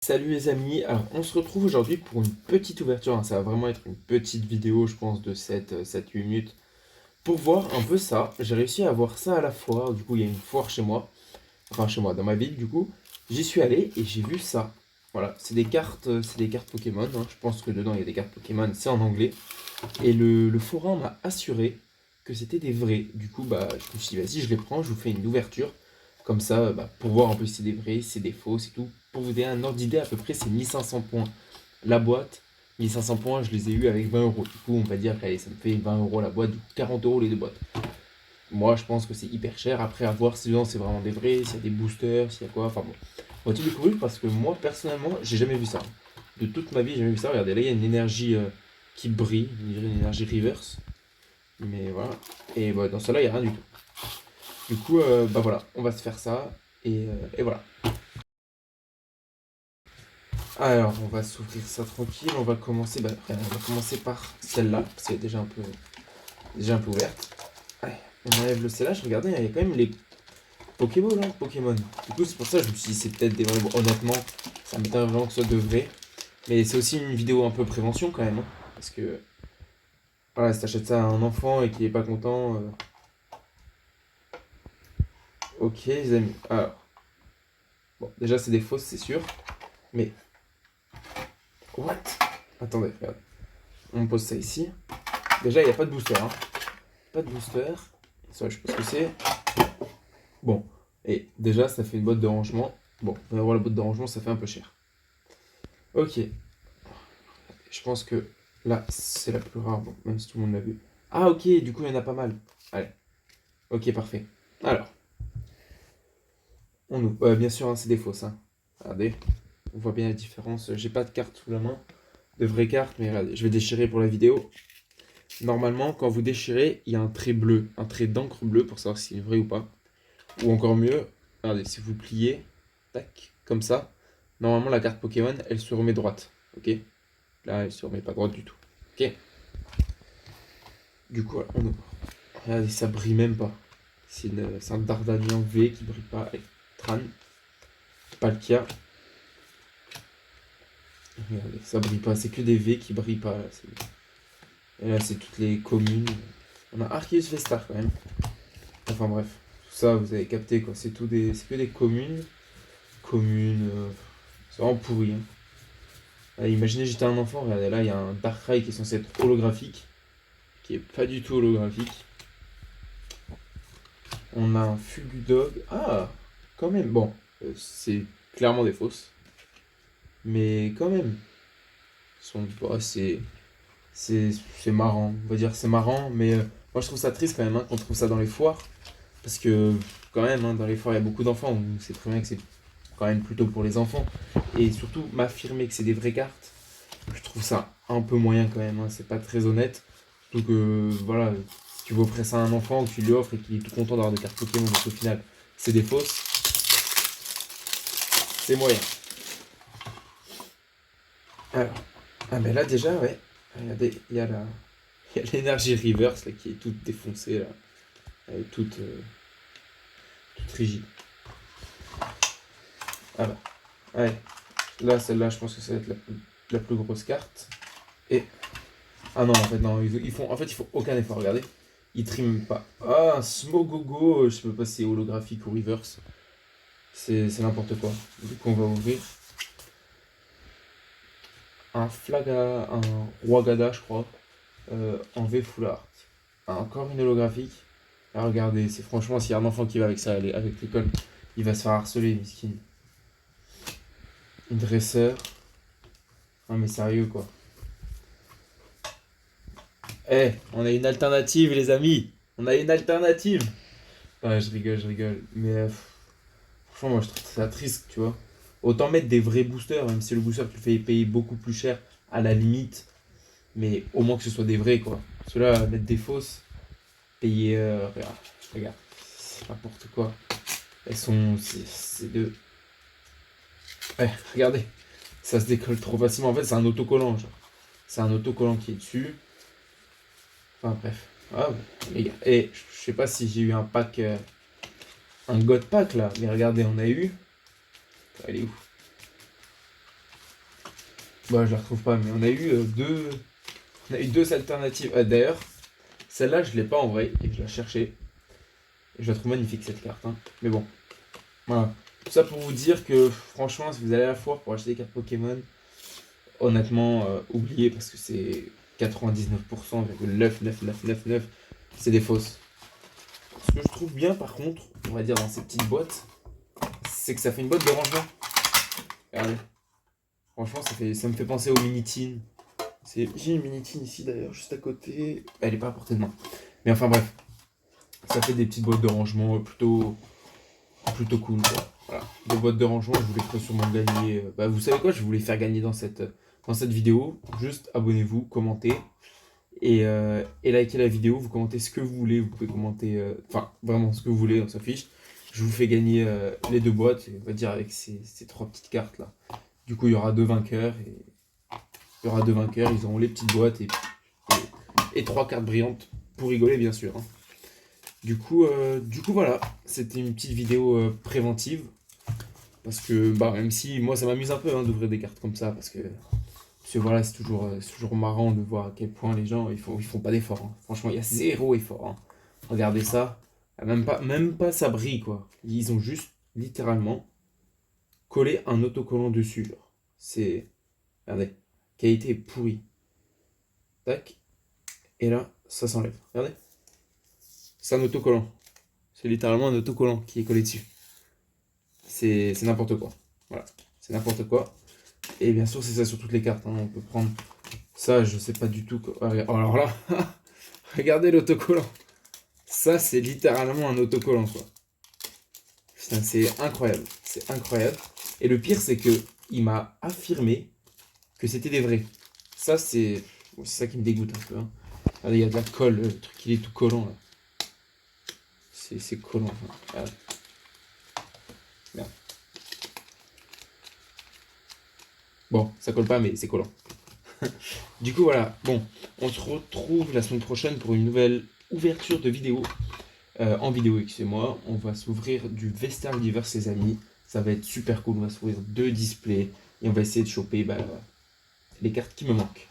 Salut les amis, alors on se retrouve aujourd'hui pour une petite ouverture, hein. Ça va vraiment être une petite vidéo je pense de 7-8 minutes pour voir un peu ça. J'ai réussi à avoir ça à la foire, du coup il y a une foire chez moi, enfin chez moi dans ma ville du coup. J'y suis allé et j'ai vu ça. Voilà, c'est des cartes Pokémon, hein. Je pense que dedans il y a des cartes Pokémon, c'est en anglais. Et le forain m'a assuré que c'était des vrais. Du coup bah je me suis dit vas-y je les prends, je vous fais une ouverture. Comme ça, bah, pour voir un peu si c'est des vrais, si c'est des faux, c'est tout. Pour vous donner un ordre d'idée, à peu près, c'est 1500 points la boîte. 1500 points, je les ai eu avec 20 euros. Du coup, on va dire que allez, ça me fait 20 euros la boîte, du coup 40 euros les deux boîtes. Moi, je pense que c'est hyper cher. Après, à voir si dedans c'est vraiment des vrais, s'il y a des boosters, s'il y a quoi. Enfin bon, on va tout découvrir parce que moi, personnellement, j'ai jamais vu ça. De toute ma vie, j'ai jamais vu ça. Regardez, là, il y a une énergie qui brille, on dirait une énergie reverse. Mais voilà. Et bah, dans celle-là, il n'y a rien du tout. Du coup, bah voilà, on va se faire ça. Et voilà. Alors, on va s'ouvrir ça tranquille. On va commencer, bah, on va commencer par celle-là, parce qu'elle est déjà un peu ouverte. Allez, on enlève le scellage. Regardez, il y a quand même les Pokéballs, hein, Pokémon. Du coup, c'est pour ça que je me suis dit, c'est peut-être des vrais. Bon, honnêtement, ça m'étonne vraiment que ce soit de vrai. Mais c'est aussi une vidéo un peu prévention quand même, hein, parce que, voilà, si t'achètes ça à un enfant et qu'il est pas content. Ok, les amis. Alors, bon, déjà, c'est des fausses, c'est sûr. Mais, what? Attendez, regarde. On pose ça ici. Déjà, il n'y a pas de booster, hein. Pas de booster. Ça, je sais pas ce que c'est. Bon. Et déjà, ça fait une boîte de rangement. Bon, on va voir la boîte de rangement, ça fait un peu cher. Ok. Je pense que là, c'est la plus rare. Bon, même si tout le monde l'a vu. Ah, ok, du coup, il y en a pas mal. Allez. Ok, parfait. Alors, on ouvre. Bien sûr, hein, c'est des fausses, hein. Regardez. On voit bien la différence. J'ai pas de carte sous la main. De vraies cartes, mais regardez, je vais déchirer pour la vidéo. Normalement, quand vous déchirez, il y a un trait bleu, un trait d'encre bleue pour savoir si c'est vrai ou pas. Ou encore mieux, regardez, si vous pliez, tac, comme ça, normalement la carte Pokémon, elle se remet droite. Ok. Là, elle se remet pas droite du tout. Ok. Du coup, voilà, on ouvre. Regardez, ça brille même pas. C'est un Dardanian V qui brille pas. Allez, Tran, Palkia. Regardez, ça brille pas. C'est que des V qui brillent pas. Là, et là, c'est toutes les communes. On a Arceus Vestar quand même. Enfin bref, tout ça, vous avez capté quoi. C'est que des communes. Communes. C'est vraiment pourri, hein. Imaginez, j'étais un enfant, regardez là, il y a un Darkrai qui est censé être holographique, qui est pas du tout holographique. On a un Fulgudog. Ah, quand même. Bon, c'est clairement des fausses. Mais quand même. Bah, c'est marrant. On va dire c'est marrant, mais moi je trouve ça triste quand même, hein, qu'on trouve ça dans les foires. Parce que quand même, hein, dans les foires, il y a beaucoup d'enfants. On sait très bien que c'est quand même plutôt pour les enfants. Et surtout, m'affirmer que c'est des vraies cartes, je trouve ça un peu moyen quand même, hein. C'est pas très honnête. Surtout que, voilà, si tu veux offrir ça à un enfant, que tu lui offres et qu'il est tout content d'avoir des cartes Pokémon, donc au final, c'est des fausses, c'est moyen. Alors, ah ben là déjà, ouais, regardez, il y a l'énergie reverse là, qui est toute défoncée, là. Elle est toute rigide. Ah bah, ouais, là, celle-là, je pense que ça va être la plus grosse carte. Et ah non, en fait, non, en fait, ils font aucun effort, regardez. Ils triment pas. Ah, un Smogogo, je sais pas si c'est holographique ou reverse. C'est n'importe quoi. Du coup, on va ouvrir un Rwagada, je crois, en V Full Art. Ah, encore une holographique. Ah, regardez, c'est franchement, s'il y a un enfant qui va avec ça, avec l'école, il va se faire harceler, miskin. Une dresseur. Non, mais sérieux, quoi. Eh, on a une alternative, les amis. On a une alternative. Ah, je rigole, je rigole. Mais franchement, moi je trouve ça triste, tu vois. Autant mettre des vrais boosters, même si le booster tu le fais payer beaucoup plus cher à la limite, mais au moins que ce soit des vrais, quoi. Ceux-là, mettre des fausses, payer. Regarde, regarde, c'est n'importe quoi. Elles sont. C'est de. Ouais, regardez, ça se décolle trop facilement. En fait, c'est un autocollant, genre. C'est un autocollant qui est dessus. Enfin, bref. Ah, bon, les gars. Et je sais pas si j'ai eu un pack. Un God pack là, mais regardez, on a eu. Elle est où? Bah, je la retrouve pas, mais on a eu deux alternatives. D'ailleurs, celle-là, je l'ai pas en vrai, et je la cherchais. Et je la trouve magnifique cette carte, hein. Mais bon, voilà. Tout ça pour vous dire que franchement, si vous allez à la foire pour acheter des cartes Pokémon, honnêtement, oubliez parce que c'est 99,99999, c'est des fausses. Ce que je trouve bien par contre, on va dire dans ces petites boîtes, c'est que ça fait une boîte de rangement. Regardez. Franchement, ça me fait penser au Mini-Tin. J'ai une Mini-Tin ici d'ailleurs, juste à côté. Elle est pas à portée de main. Mais enfin bref, ça fait des petites boîtes de rangement plutôt cool, quoi. Voilà. Des boîtes de rangement, je voulais pas sûrement gagner. Bah, vous savez quoi, je voulais faire gagner dans cette vidéo. Juste abonnez-vous, commentez. Et likez la vidéo, vous commentez ce que vous voulez, vous pouvez commenter, enfin vraiment ce que vous voulez, on s'affiche. Je vous fais gagner les deux boîtes, on va dire avec ces trois petites cartes là. Du coup il y aura deux vainqueurs, ils auront les petites boîtes et trois cartes brillantes pour rigoler bien sûr, hein. Du coup voilà, c'était une petite vidéo préventive, parce que bah, même si moi ça m'amuse un peu hein, d'ouvrir des cartes comme ça, parce que voilà, c'est toujours marrant de voir à quel point les gens ils font pas d'efforts, hein. Franchement, il y a zéro effort, hein. Regardez ça, même pas ça brille quoi. Ils ont juste littéralement collé un autocollant dessus, genre. C'est, regardez, qualité pourrie. Tac, et là, ça s'enlève. Regardez, c'est un autocollant. C'est littéralement un autocollant qui est collé dessus. C'est n'importe quoi. Voilà, c'est n'importe quoi. Et bien sûr, c'est ça sur toutes les cartes, hein. On peut prendre ça, je sais pas du tout quoi. Oh, alors là, regardez l'autocollant. Ça, c'est littéralement un autocollant, quoi. Putain, c'est incroyable. C'est incroyable. Et le pire, c'est que il m'a affirmé que c'était des vrais. Ça, c'est bon, c'est ça qui me dégoûte un peu, hein. Regardez, il y a de la colle, le truc, il est tout collant, là. C'est collant. Enfin. Ah, merde. Bon, ça colle pas, mais c'est collant. Du coup, voilà. Bon, on se retrouve la semaine prochaine pour une nouvelle ouverture de vidéo. En vidéo, excusez-moi, on va s'ouvrir du Vestal Giver, ses amis. Ça va être super cool. On va s'ouvrir deux displays et on va essayer de choper bah, les cartes qui me manquent.